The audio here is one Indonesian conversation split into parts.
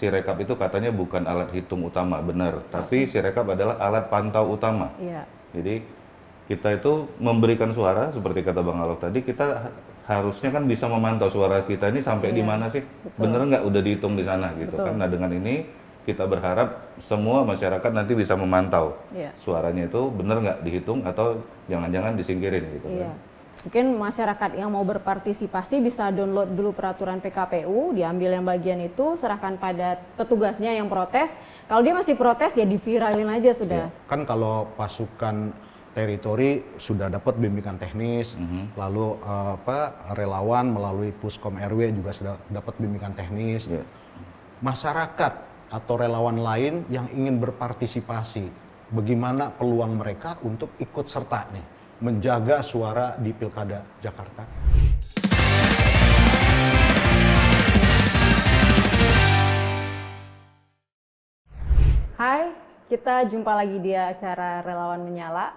Sirekap itu katanya bukan alat hitung utama, benar. Tapi Sirekap adalah alat pantau utama. Iya. Jadi kita itu memberikan suara, seperti kata Bang Alok tadi, kita harusnya kan bisa memantau suara kita ini sampai di mana sih, bener nggak udah dihitung di sana gitu kan. Nah dengan ini kita berharap semua masyarakat nanti bisa memantau suaranya itu bener nggak dihitung atau jangan-jangan disingkirin gitu kan. Mungkin masyarakat yang mau berpartisipasi bisa download dulu peraturan PKPU, diambil yang bagian itu, serahkan pada petugasnya yang protes. Kalau dia masih protes ya diviralin aja sudah. Kan kalau pasukan teritori sudah dapat bimbingan teknis, lalu relawan melalui Puskom RW juga sudah dapat bimbingan teknis. Masyarakat atau relawan lain yang ingin berpartisipasi, bagaimana peluang mereka untuk ikut serta nih menjaga suara di Pilkada Jakarta? Hai, kita jumpa lagi di acara Relawan Menyala.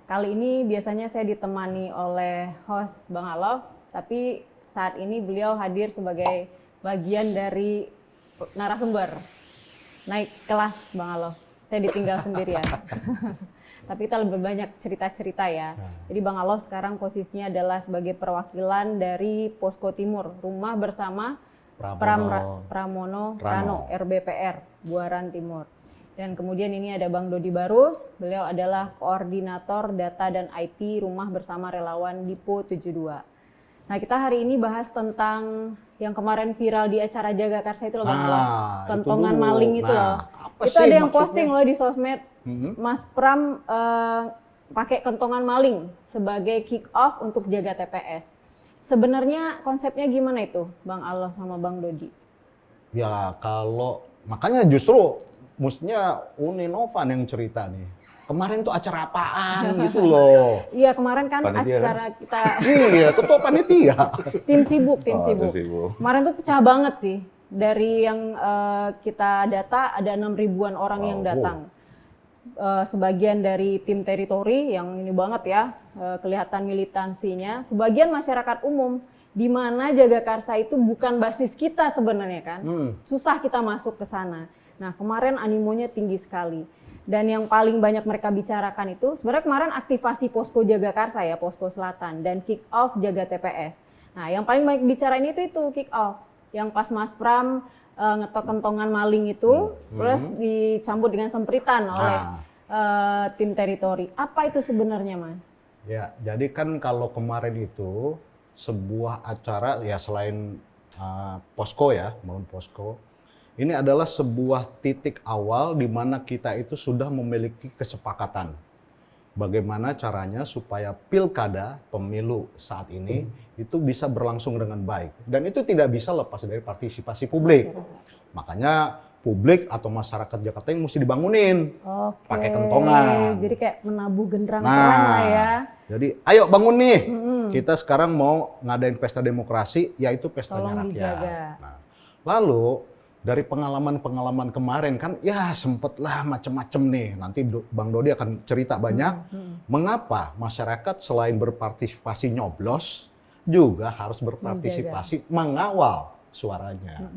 Kali ini biasanya saya ditemani oleh host Bang Alof, tapi saat ini beliau hadir sebagai bagian dari narasumber. Naik kelas Bang Alof, saya ditinggal sendirian. Tapi kita lebih banyak cerita-cerita ya. Jadi Bang Alof sekarang posisinya adalah sebagai perwakilan dari Posko Timur, Rumah Bersama Pramono Rano, RBPR, Buaran Timur. Dan kemudian ini ada Bang Dodi Barus, beliau adalah Koordinator Data dan IT Rumah Bersama Relawan Dipo 72. Nah kita hari ini bahas tentang yang kemarin viral di acara Jaga Karsa itu loh Bang Alof. Kentongan maling itu loh. Itu ada yang posting loh di sosmed. Mas Pram pakai kentongan maling sebagai kick off untuk jaga TPS. Sebenarnya konsepnya gimana itu, Bang Alof sama Bang Dodi? Ya kalau makanya justru mestinya Uni Novan yang cerita nih. Kemarin tuh acara apaan gitu loh? Iya kemarin kan panitia acara kan? kita. Iya ketua panitia. Tim sibuk. Kemarin tuh pecah banget sih. Dari yang kita data ada 6.000-an orang yang datang. Sebagian dari tim teritori yang ini banget ya, kelihatan militansinya. Sebagian masyarakat umum, di mana Jaga Karsa itu bukan basis kita sebenarnya kan. Susah kita masuk ke sana. Nah kemarin animonya tinggi sekali. Dan yang paling banyak mereka bicarakan itu, sebenarnya kemarin aktivasi Posko Jaga Karsa ya, Posko Selatan, dan kick off Jaga TPS. Nah yang paling banyak bicarain itu kick off. Yang pas Mas Pram ngetok kentongan maling itu, terus disambut dengan sempritan oleh tim teritori. Apa itu sebenarnya, Mas? Ya, jadi kan kalau kemarin itu sebuah acara ya selain posko ya, bangun posko, ini adalah sebuah titik awal di mana kita itu sudah memiliki kesepakatan. Bagaimana caranya supaya pilkada, pemilu saat ini itu bisa berlangsung dengan baik. Dan itu tidak bisa lepas dari partisipasi publik. Makanya publik atau masyarakat Jakarta yang mesti dibangunin. Pakai kentongan. Jadi kayak menabuh genderang perang lah ya. Jadi ayo bangun nih. Kita sekarang mau ngadain pesta demokrasi, yaitu pestanya Tolong rakyat. dijaga. Nah, lalu dari pengalaman-pengalaman kemarin kan ya sempet lah macem-macem nih. Nanti Bang Dodi akan cerita banyak mengapa masyarakat selain berpartisipasi nyoblos juga harus berpartisipasi mengawal suaranya.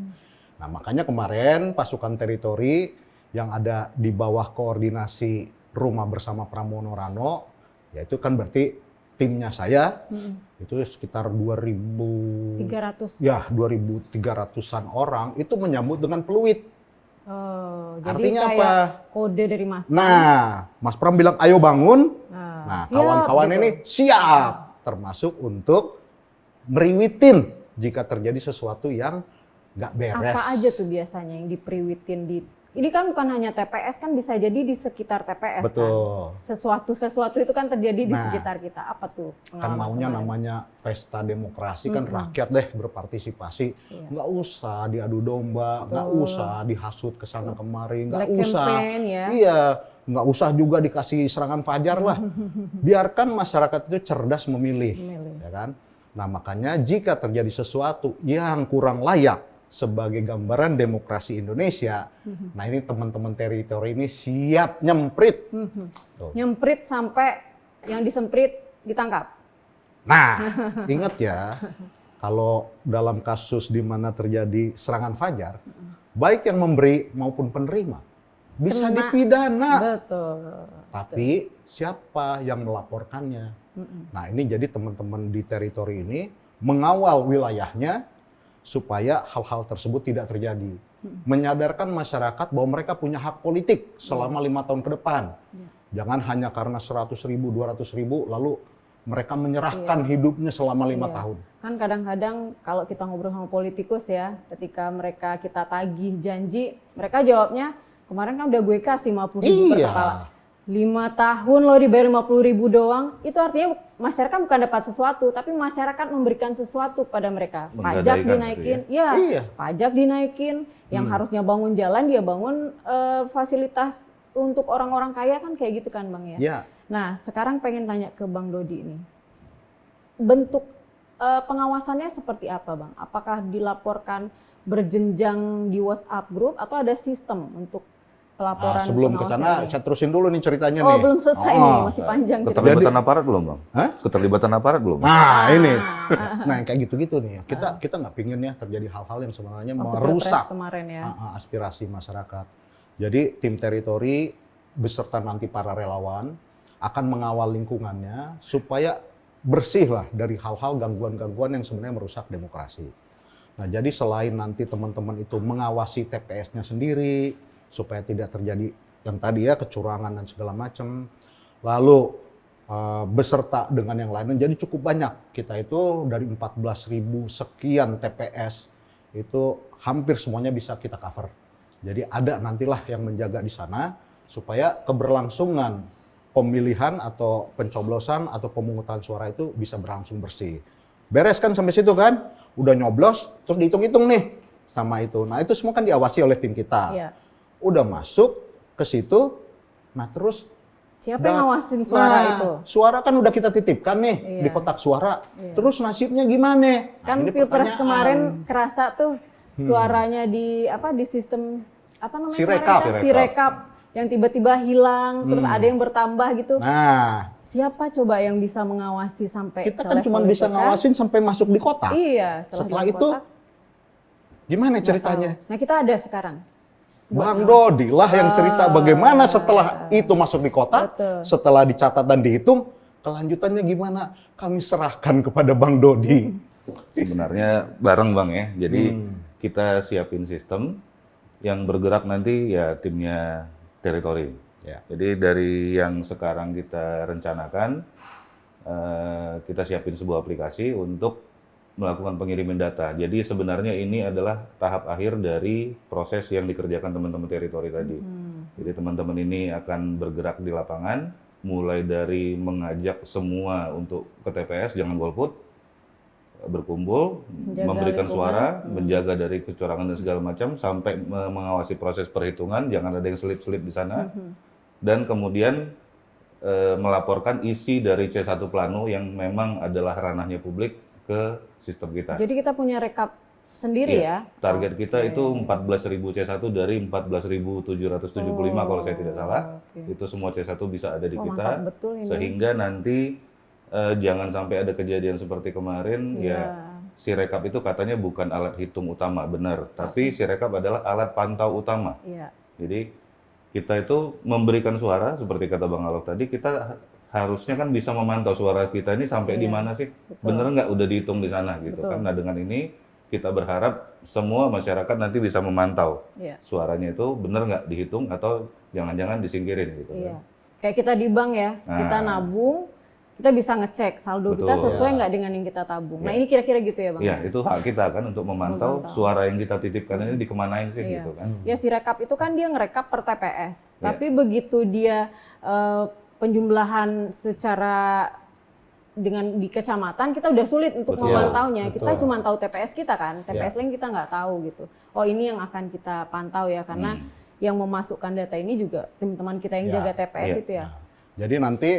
Nah makanya kemarin pasukan teritori yang ada di bawah koordinasi Rumah Bersama Pramono Rano, yaitu kan berarti timnya saya itu sekitar 2.300 2.300-an orang itu menyambut dengan peluit. Artinya jadi apa? Kode dari Mas Pram. Nah, Mas Pram bilang ayo bangun. Nah, kawan-kawan gitu. ini siap, termasuk untuk meriwitin jika terjadi sesuatu yang nggak beres. Apa aja tuh biasanya yang diperiwitin di? Ini kan bukan hanya TPS, kan bisa jadi di sekitar TPS. Betul. Kan. Sesuatu itu kan terjadi di sekitar kita. Apa tuh? Kan maunya namanya pesta demokrasi kan rakyat deh berpartisipasi. Nggak usah diadu domba, nggak usah dihasut ke sana kemari, nggak usah. Campaign, ya. Iya, nggak usah juga dikasih serangan fajar lah. Biarkan masyarakat itu cerdas memilih. Ya kan? Nah makanya jika terjadi sesuatu yang kurang layak sebagai gambaran demokrasi Indonesia, nah ini teman-teman teritori ini siap nyemprit. Nyemprit sampai yang disemprit ditangkap. Nah, ingat ya, kalau dalam kasus di mana terjadi serangan fajar, baik yang memberi maupun penerima bisa Kena. dipidana. Betul. Tapi siapa yang melaporkannya? Nah, ini jadi teman-teman di teritori ini mengawal wilayahnya supaya hal-hal tersebut tidak terjadi. Menyadarkan masyarakat bahwa mereka punya hak politik selama 5 tahun ke depan. Jangan hanya karena 100.000, 200.000 lalu mereka menyerahkan hidupnya selama 5 tahun. Kan kadang-kadang kalau kita ngobrol sama politikus ya, ketika mereka kita tagih janji, mereka jawabnya, kemarin kan udah gue kasih 50.000 per kepala. 5 tahun loh dibayar 50.000 doang, itu artinya masyarakat bukan dapat sesuatu, tapi masyarakat memberikan sesuatu pada mereka. Pajak dinaikin, Iya. pajak dinaikin, yang harusnya bangun jalan dia bangun fasilitas untuk orang-orang kaya kan kayak gitu kan Bang ya. Ya. Nah sekarang pengen tanya ke Bang Dodi ini, bentuk pengawasannya seperti apa Bang? Apakah dilaporkan berjenjang di WhatsApp group atau ada sistem untuk pelaporan Sebelum ke sana, saya terusin dulu nih ceritanya nih. belum selesai nih, masih panjang ceritanya. Keterlibatan aparat belum, Bang? Hah? Keterlibatan aparat belum? Nah, ini. Nah, yang kayak gitu-gitu nih. Kita nggak pingin ya terjadi hal-hal yang sebenarnya Waktu merusak Pilpres kemarin ya. aspirasi masyarakat. Jadi tim teritori beserta nanti para relawan akan mengawal lingkungannya supaya bersih lah dari hal-hal gangguan-gangguan yang sebenarnya merusak demokrasi. Nah, jadi selain nanti teman-teman itu mengawasi TPS-nya sendiri supaya tidak terjadi yang tadi ya kecurangan dan segala macam, lalu beserta dengan yang lain. Jadi cukup banyak. Kita itu dari 14.000 sekian TPS itu hampir semuanya bisa kita cover. Jadi ada nantilah yang menjaga di sana supaya keberlangsungan pemilihan atau pencoblosan atau pemungutan suara itu bisa berlangsung bersih. Beres kan sampai situ kan? Udah nyoblos, terus dihitung-hitung nih sama itu. Nah itu semua kan diawasi oleh tim kita. Iya. Udah masuk ke situ, nah terus Siapa yang ngawasin suara itu? Suara kan udah kita titipkan nih di kotak suara. Terus nasibnya gimana? Kan ini Pilpres pertanyaan. kemarin kerasa tuh suaranya di sistem apa namanya? Sirekap. kemarin? Sirekap yang tiba-tiba hilang, terus ada yang bertambah gitu. Nah, Siapa coba yang bisa mengawasi sampai kita ke kan level cuma itu, bisa kan? ngawasin sampai masuk di kotak. Iya, Setelah di itu kotak, gimana nggak ceritanya? tahu. Nah kita ada sekarang. Bang Dodi lah yang cerita bagaimana setelah itu masuk di kotak, Betul. setelah dicatat dan dihitung, kelanjutannya gimana? Kami serahkan kepada Bang Dodi. Sebenarnya bareng Bang ya. Jadi kita siapin sistem yang bergerak nanti ya timnya teritori. Ya. Jadi dari yang sekarang kita rencanakan, kita siapin sebuah aplikasi untuk melakukan pengiriman data. Jadi sebenarnya ini adalah tahap akhir dari proses yang dikerjakan teman-teman teritori tadi. Jadi teman-teman ini akan bergerak di lapangan, mulai dari mengajak semua untuk ke TPS, jangan golput, berkumpul, Menjaga memberikan lingkungan. suara, menjaga dari kecurangan dan segala macam, sampai mengawasi proses perhitungan, jangan ada yang selip-selip di sana, dan kemudian melaporkan isi dari C1 Plano yang memang adalah ranahnya publik ke sistem kita. Jadi kita punya rekap sendiri Iya. ya? Target kita itu 14.000 C1 dari 14.775 kalau saya tidak salah. Oke. Itu semua C1 bisa ada di Wah, kita. mantap betul ini. Sehingga nanti jangan sampai ada kejadian seperti kemarin Iya. ya. Sirekap itu katanya bukan alat hitung utama, benar. Tapi Sirekap adalah alat pantau utama. Iya. Jadi kita itu memberikan suara seperti kata Bang Alok tadi, kita harusnya kan bisa memantau suara kita ini sampai di mana sih, bener nggak udah dihitung di sana gitu kan. Nah dengan ini kita berharap semua masyarakat nanti bisa memantau suaranya itu bener nggak dihitung atau jangan-jangan disingkirin gitu Iya. kan. Kayak kita di bank ya, kita nabung, kita bisa ngecek saldo kita sesuai nggak dengan yang kita tabung. Nah ini kira-kira gitu ya Bang? Iya, itu hak kita kan untuk memantau suara yang kita titipkan ini dikemanain sih gitu kan. Ya Sirekap itu kan dia ngerekap per TPS, tapi begitu dia penjumlahan secara dengan di kecamatan kita udah sulit untuk memantaunya. Kita cuma tahu TPS kita kan, TPS lain kita nggak tahu gitu. Oh ini yang akan kita pantau ya, karena yang memasukkan data ini juga teman-teman kita yang jaga TPS itu ya. Jadi nanti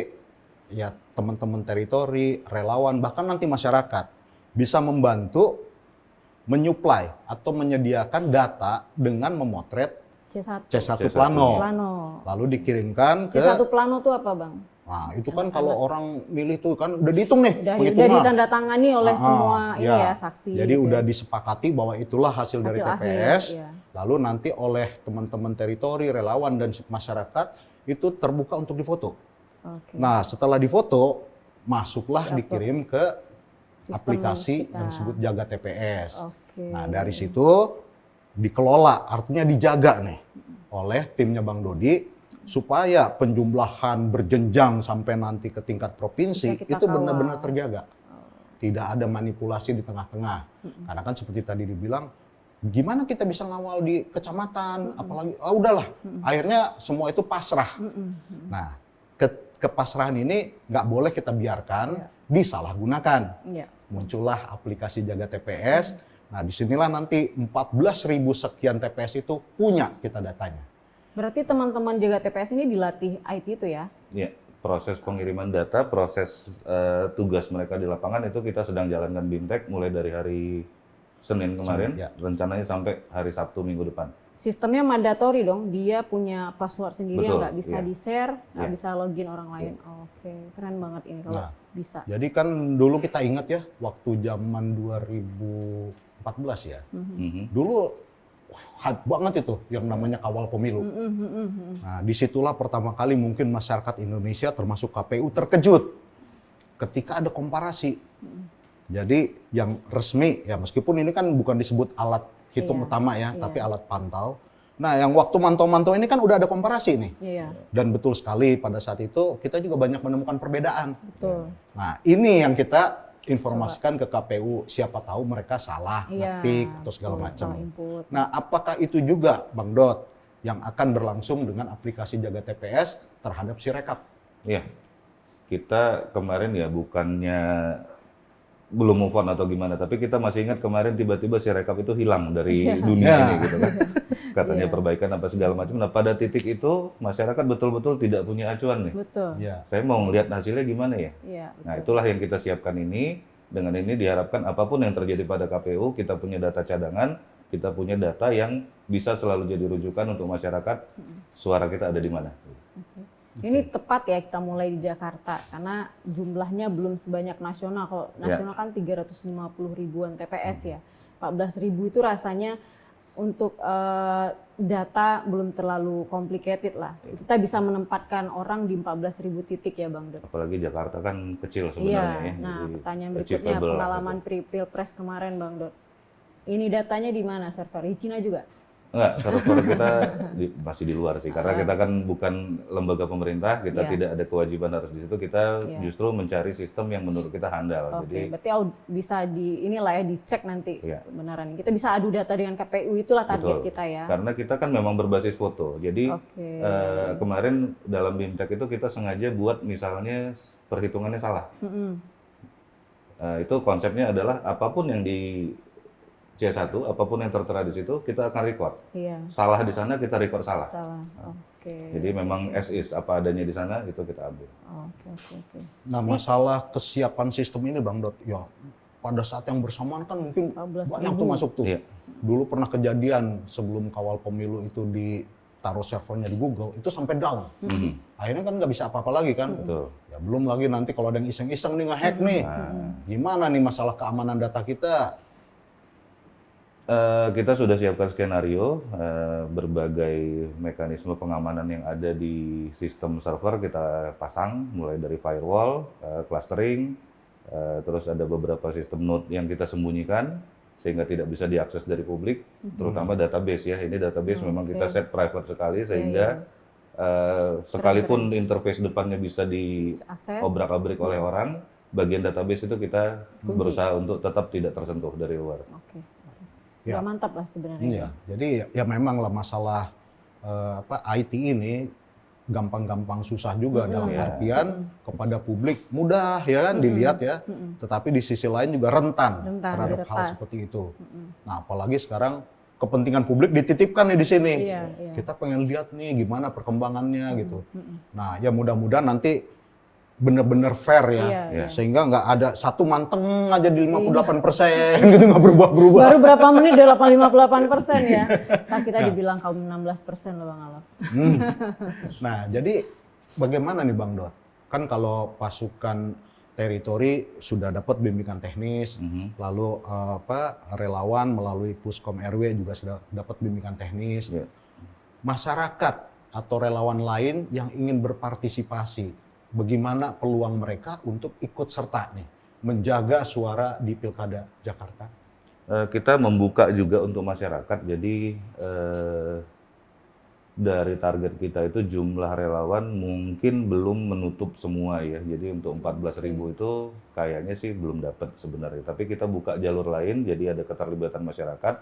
ya teman-teman teritori, relawan, bahkan nanti masyarakat bisa membantu menyuplai atau menyediakan data dengan memotret C1 Plano. Lalu dikirimkan ke C1 Plano itu apa Bang? Nah, itu kan kalau orang milih tuh kan udah dihitung nih Udah penghitungan. ditandatangani oleh semua ini ya saksi. Jadi gitu udah ya. disepakati bahwa itulah hasil dari Hasil akhir, TPS. iya. Lalu nanti oleh teman-teman teritori, relawan dan masyarakat itu terbuka untuk difoto. Oke. Nah, setelah difoto, masuklah Diupload. dikirim ke Sistem aplikasi kita. yang disebut Jaga TPS. Oke. Nah, dari situ dikelola, artinya dijaga nih oleh timnya Bang Dodi supaya penjumlahan berjenjang sampai nanti ke tingkat provinsi Bisa kita itu benar-benar kawal. terjaga. Tidak ada manipulasi di tengah-tengah. Karena kan seperti tadi dibilang, gimana kita bisa ngawal di kecamatan, apalagi udahlah. Akhirnya semua itu pasrah. Nah, kepasrahan ini nggak boleh kita biarkan disalahgunakan. Iya. Muncullah aplikasi Jaga TPS. Nah, disinilah nanti 14.000 sekian TPS itu punya kita datanya. Berarti teman-teman jaga TPS ini dilatih IT itu ya? Ya, proses pengiriman data, proses tugas mereka di lapangan itu kita sedang jalankan BIMTEK mulai dari hari Senin kemarin, Ya. rencananya sampai hari Sabtu minggu depan. Sistemnya mandatori dong, dia punya password sendiri yang Betul, nggak bisa iya. di-share, nggak Iya. bisa login orang lain. Oke, keren banget ini kalau Nah. bisa. Jadi kan dulu kita ingat ya, waktu zaman 2014 ya. Mhm. Dulu hype banget itu yang namanya kawal pemilu. Nah, disitulah pertama kali mungkin masyarakat Indonesia termasuk KPU terkejut ketika ada komparasi. Jadi yang resmi ya meskipun ini kan bukan disebut alat hitung Iya, utama ya, iya. tapi alat pantau. Nah, yang waktu mantau-mantau ini kan udah ada komparasi nih. Iya, Dan betul sekali pada saat itu kita juga banyak menemukan perbedaan. betul. Nah, ini yang kita informasikan ke KPU, siapa tahu mereka salah Iya. ngetik atau segala betul, macam. salah input. Nah, apakah itu juga Bang Dot yang akan berlangsung dengan aplikasi Jaga TPS terhadap Sirekap? Iya, kita kemarin ya bukannya belum move on atau gimana, tapi kita masih ingat kemarin tiba-tiba Sirekap itu hilang dari dunia Iya. ini gitu kan. Katanya Iya. perbaikan apa segala macam. Nah, pada titik itu masyarakat betul-betul tidak punya acuan nih. Betul. Ya. Saya mau ngelihat hasilnya gimana ya. Iya, Nah, betul. itulah yang kita siapkan ini. Dengan ini diharapkan apapun yang terjadi pada KPU, kita punya data cadangan, kita punya data yang bisa selalu jadi rujukan untuk masyarakat, suara kita ada di mana. Ini tepat ya kita mulai di Jakarta karena jumlahnya belum sebanyak nasional. Kalau nasional kan 350 ribuan TPS ya. 14.000 itu rasanya untuk data belum terlalu complicated lah. Kita bisa menempatkan orang di 14.000 titik ya Bang Dot. Apalagi Jakarta kan kecil Iya. sebenarnya ya. Nah, jadi pertanyaan berikutnya achievable lah pengalaman gitu. Pilpres kemarin Bang Dot. Ini datanya di mana server? Di Cina juga? Enggak, server kita masih di luar sih, karena kita kan bukan lembaga pemerintah, kita Iya. tidak ada kewajiban harus di situ, kita Iya. justru mencari sistem yang menurut kita handal. Oke, Jadi berarti bisa inilah ya dicek nanti Iya. kebenaran. Kita bisa adu data dengan KPU, itulah target betul. kita ya. Karena kita kan memang berbasis foto. Jadi Oke. kemarin dalam BIMTEK itu kita sengaja buat misalnya perhitungannya salah. Mm-mm. Itu konsepnya adalah apapun yang di C1, apapun yang tertera di situ, kita akan record. Iya, Salah di sana, kita record salah. salah. Oke. Jadi memang as is, apa adanya di sana, itu kita ambil. Oke. Nah, masalah kesiapan sistem ini Bang Dot, ya pada saat yang bersamaan kan mungkin 14.000. banyak tuh masuk tuh. Iya. Dulu pernah kejadian sebelum kawal pemilu itu ditaruh servernya di Google, itu sampai down. Mhm. Akhirnya kan nggak bisa apa-apa lagi kan. Betul. Ya belum lagi nanti kalau ada yang iseng-iseng nih nge-hack nih. Gimana nih masalah keamanan data kita? Kita sudah siapkan skenario, berbagai mekanisme pengamanan yang ada di sistem server kita pasang, mulai dari firewall, clustering, terus ada beberapa sistem node yang kita sembunyikan, sehingga tidak bisa diakses dari publik, terutama database ya. Ini database memang kita set private sekali, sehingga sekalipun interface depannya bisa Akses. diobrak-abrik oleh orang, bagian database itu kita berusaha untuk tetap tidak tersentuh dari luar. Oke. Ya. Sudah mantap lah sebenarnya. Iya, jadi ya memang lah masalah IT ini gampang-gampang susah juga dalam artian kepada publik mudah ya kan dilihat ya, tetapi di sisi lain juga rentan terhadap hal diretas. seperti itu. Nah, apalagi sekarang kepentingan publik dititipkan nih di sini. Iya. Kita pengen lihat nih gimana perkembangannya gitu. Nah, ya mudah-mudahan nanti bener-bener fair ya, Iya. sehingga nggak ada satu manteng aja di 58% gitu nggak berubah-berubah. Baru berapa menit udah 58% ya. Nah, kita dibilang kaum 16% loh Bang Alaf. Nah, jadi bagaimana nih Bang Dot? Kan kalau pasukan teritori sudah dapat bimbingan teknis, lalu relawan melalui Puskom RW juga sudah dapat bimbingan teknis. Ya. Masyarakat atau relawan lain yang ingin berpartisipasi, bagaimana peluang mereka untuk ikut serta nih menjaga suara di Pilkada Jakarta? Kita membuka juga untuk masyarakat, jadi dari target kita itu jumlah relawan mungkin belum menutup semua ya. Jadi untuk 14.000 itu kayaknya sih belum dapat sebenarnya. Tapi kita buka jalur lain, jadi ada keterlibatan masyarakat.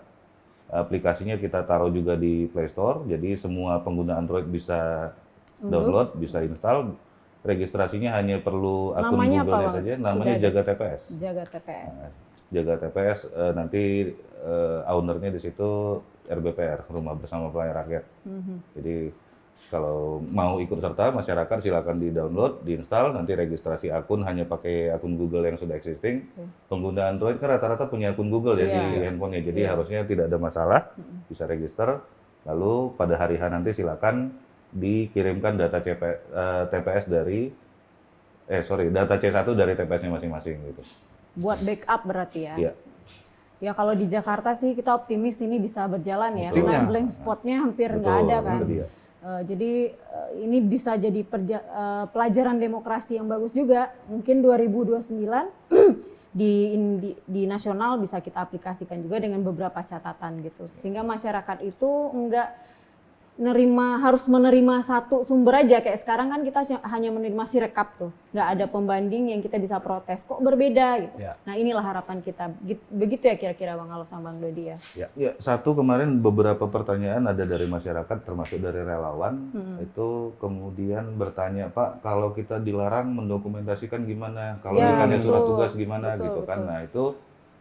Aplikasinya kita taruh juga di Play Store, jadi semua pengguna Android bisa download, bisa install. Registrasinya hanya perlu akun Namanya Google-nya apa, saja, Bang? namanya Sudah Jaga TPS. Jaga TPS. Jaga TPS nanti ownernya di situ RBPR, Rumah Bersama Pelayan Rakyat. Jadi kalau mau ikut serta masyarakat silakan di-download, diinstal, nanti registrasi akun hanya pakai akun Google yang sudah existing. Pengguna Android kan rata-rata punya akun Google ya di handphonenya, jadi harusnya tidak ada masalah, bisa register. Lalu pada hari H nanti silakan dikirimkan data TPS dari data C1 dari TPS-nya masing-masing gitu. Buat backup berarti ya? Iya. Ya kalau di Jakarta sih kita optimis ini bisa berjalan ya, Betul. karena blank spotnya hampir nggak Betul, ada kan. itu dia. Jadi ini bisa jadi pelajaran demokrasi yang bagus juga. Mungkin 2029 di nasional bisa kita aplikasikan juga dengan beberapa catatan gitu. Sehingga masyarakat itu enggak harus menerima satu sumber aja, kayak sekarang kan kita hanya menerima Sirekap tuh, nggak ada pembanding yang kita bisa protes, kok berbeda gitu. Ya. Nah inilah harapan kita, begitu ya kira-kira Bang Alof sama Bang Dodi ya. Ya, satu kemarin beberapa pertanyaan ada dari masyarakat termasuk dari relawan itu kemudian bertanya, Pak, kalau kita dilarang mendokumentasikan gimana? Kalau Ya, ditanya betul. surat tugas gimana Betul, gitu kan? betul. Nah itu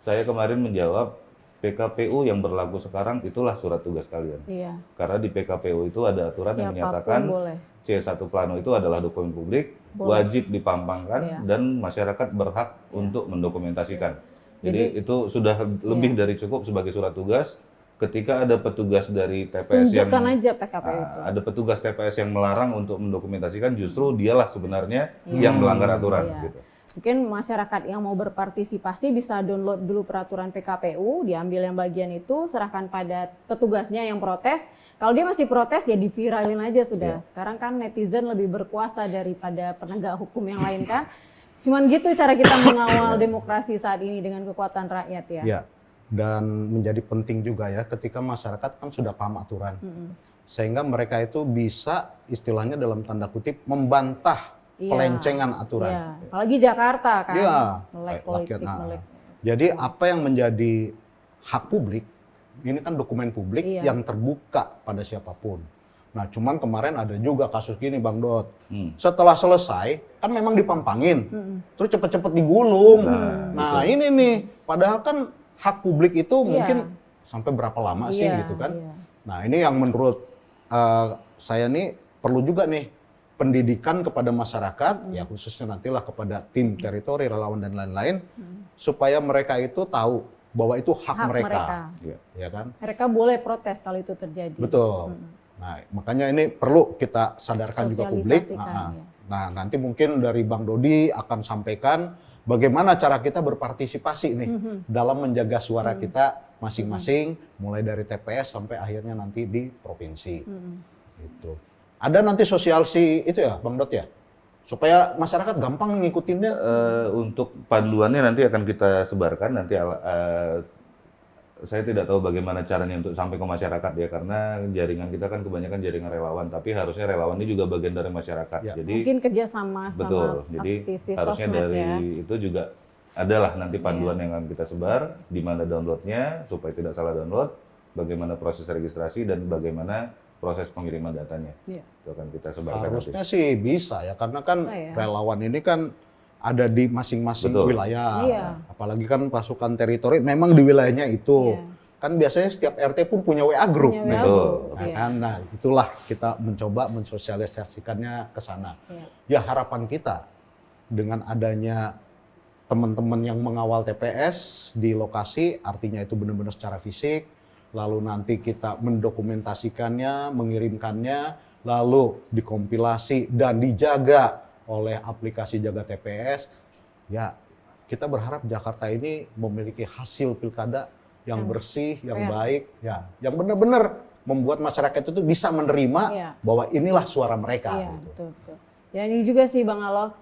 saya kemarin menjawab PKPU yang berlaku sekarang itulah surat tugas kalian. Iya. Karena di PKPU itu ada aturan yang Siapapun menyatakan boleh. C1 Plano itu adalah dokumen publik, Boleh. wajib dipampangkan Iya. dan masyarakat berhak untuk mendokumentasikan. Jadi itu sudah lebih Iya. dari cukup sebagai surat tugas. Ketika ada petugas dari TPS Tunjukkan yang aja PKPU itu. ada petugas TPS yang melarang untuk mendokumentasikan, justru dialah sebenarnya yang melanggar aturan. Iya. Gitu. Mungkin masyarakat yang mau berpartisipasi bisa download dulu peraturan PKPU, diambil yang bagian itu, serahkan pada petugasnya yang protes. Kalau dia masih protes ya diviralin aja sudah. Sekarang kan netizen lebih berkuasa daripada penegak hukum yang lain kan. Cuman gitu cara kita mengawal demokrasi saat ini dengan kekuatan rakyat ya. Ya, dan menjadi penting juga ya ketika masyarakat kan sudah paham aturan. Sehingga mereka itu bisa istilahnya dalam tanda kutip membantah pelencengan aturan. Iya. Apalagi Jakarta kan, Iya, melek rakyat, politik, melek. Jadi apa yang menjadi hak publik, ini kan dokumen publik yang terbuka pada siapapun. Nah cuman kemarin ada juga kasus gini Bang Dot, setelah selesai kan memang dipampangin, terus cepet-cepet digulung. Nah ini nih, padahal kan hak publik itu mungkin sampai berapa lama sih gitu kan. Nah ini yang menurut saya nih perlu juga nih, pendidikan kepada masyarakat, ya khususnya nantilah kepada tim teritori, relawan dan lain-lain, supaya mereka itu tahu bahwa itu hak mereka. Ya kan? Mereka boleh protes kalau itu terjadi. Betul. Nah, makanya ini perlu kita sadarkan juga publik. Nah, nanti mungkin dari Bang Dodi akan sampaikan bagaimana cara kita berpartisipasi nih dalam menjaga suara kita masing-masing, mulai dari TPS sampai akhirnya nanti di provinsi. Gitu. Ada nanti sosialisasi itu ya, Bang Dot ya? Supaya masyarakat gampang ngikutinnya. Untuk panduannya nanti akan kita sebarkan. Nanti saya tidak tahu bagaimana caranya untuk sampai ke masyarakat ya, karena jaringan kita kan kebanyakan jaringan relawan. Tapi harusnya relawan ini juga bagian dari masyarakat. Ya. Jadi Mungkin kerjasama sama jadi aktivis harusnya sosmed dari ya. itu juga adalah nanti panduan yang akan kita sebar, di mana downloadnya supaya tidak salah download, bagaimana proses registrasi dan bagaimana proses pengiriman datanya. Itu akan kita sebarkan. Harusnya sih bisa ya, karena kan relawan ini kan ada di masing-masing wilayah. Apalagi kan pasukan teritori memang di wilayahnya itu. Kan biasanya setiap RT pun punya WA group. Nah, itulah kita mencoba mensosialisasikannya ke sana. Ya harapan kita dengan adanya teman-teman yang mengawal TPS di lokasi, artinya itu benar-benar secara fisik, lalu nanti kita mendokumentasikannya, mengirimkannya, lalu dikompilasi dan dijaga oleh aplikasi Jaga TPS, ya kita berharap Jakarta ini memiliki hasil pilkada yang bersih, yang fair. baik, ya, yang benar-benar membuat masyarakat itu bisa menerima Iya. bahwa inilah suara mereka. Iya, gitu. betul. Dan ini juga sih Bang Alof,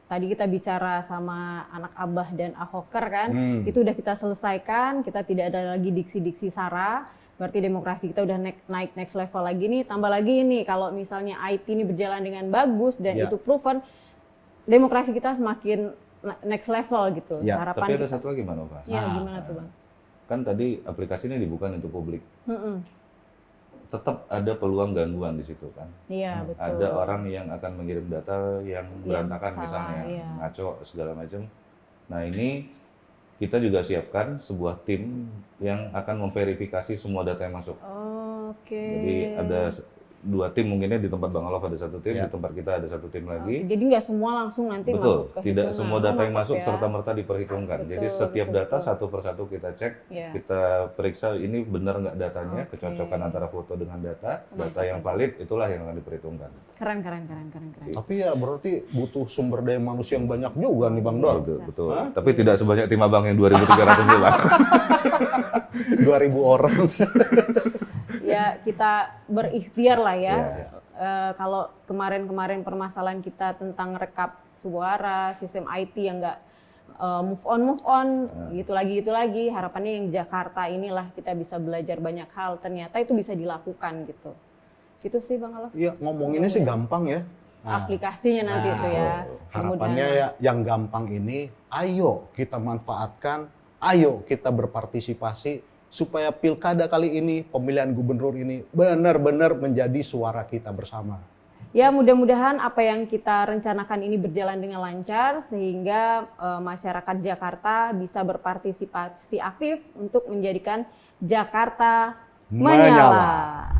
tadi kita bicara sama anak Abah dan Ahoker kan, itu udah kita selesaikan, kita tidak ada lagi diksi-diksi sara, berarti demokrasi kita udah naik next level lagi nih, tambah lagi ini kalau misalnya IT ini berjalan dengan bagus dan Ya. itu proven, demokrasi kita semakin next level gitu. Ya, Harapan Tapi ada kita. satu lagi Manova. Ya, gimana tuh Bang? Kan tadi aplikasi ini dibuka untuk publik. Mm-mm. Tetap ada peluang gangguan di situ kan. Iya, betul. Ada orang yang akan mengirim data yang berantakan salah, misalnya, iya. ngaco segala macam. Nah ini kita juga siapkan sebuah tim yang akan memverifikasi semua data yang masuk. Oke. Jadi ada 2 tim mungkinnya, di tempat Bang Alof ada 1 tim, Ya. di tempat kita ada 1 tim lagi. Jadi nggak semua langsung nanti Betul, masuk ke tidak hitungan. semua data yang Mantap masuk ya. serta-merta diperhitungkan. Betul, Jadi setiap betul, data betul. satu persatu kita cek, Iya. kita periksa ini benar nggak datanya, Oke. kecocokan antara foto dengan data Mantap, yang valid itulah yang akan diperhitungkan. Keren. Tapi ya berarti butuh sumber daya manusia yang banyak juga nih Bang Dor. Betul, betul. Tapi tidak sebanyak tim abang yang 2.300 bilang. 2.000 orang. Ya kita berikhtiar lah ya. Iya. Kalau kemarin permasalahan kita tentang rekap suara, sistem IT yang nggak move on, gitu lagi. Harapannya yang Jakarta inilah kita bisa belajar banyak hal. Ternyata itu bisa dilakukan gitu. Gitu sih Bang Alof. Iya, ngomonginnya sih gampang ya. Aplikasinya nanti itu ya. Harapannya Mudah-mudahan. ya yang gampang ini, ayo kita manfaatkan, ayo kita berpartisipasi supaya pilkada kali ini, pemilihan gubernur ini benar-benar menjadi suara kita bersama. Ya mudah-mudahan apa yang kita rencanakan ini berjalan dengan lancar sehingga masyarakat Jakarta bisa berpartisipasi aktif untuk menjadikan Jakarta menyala.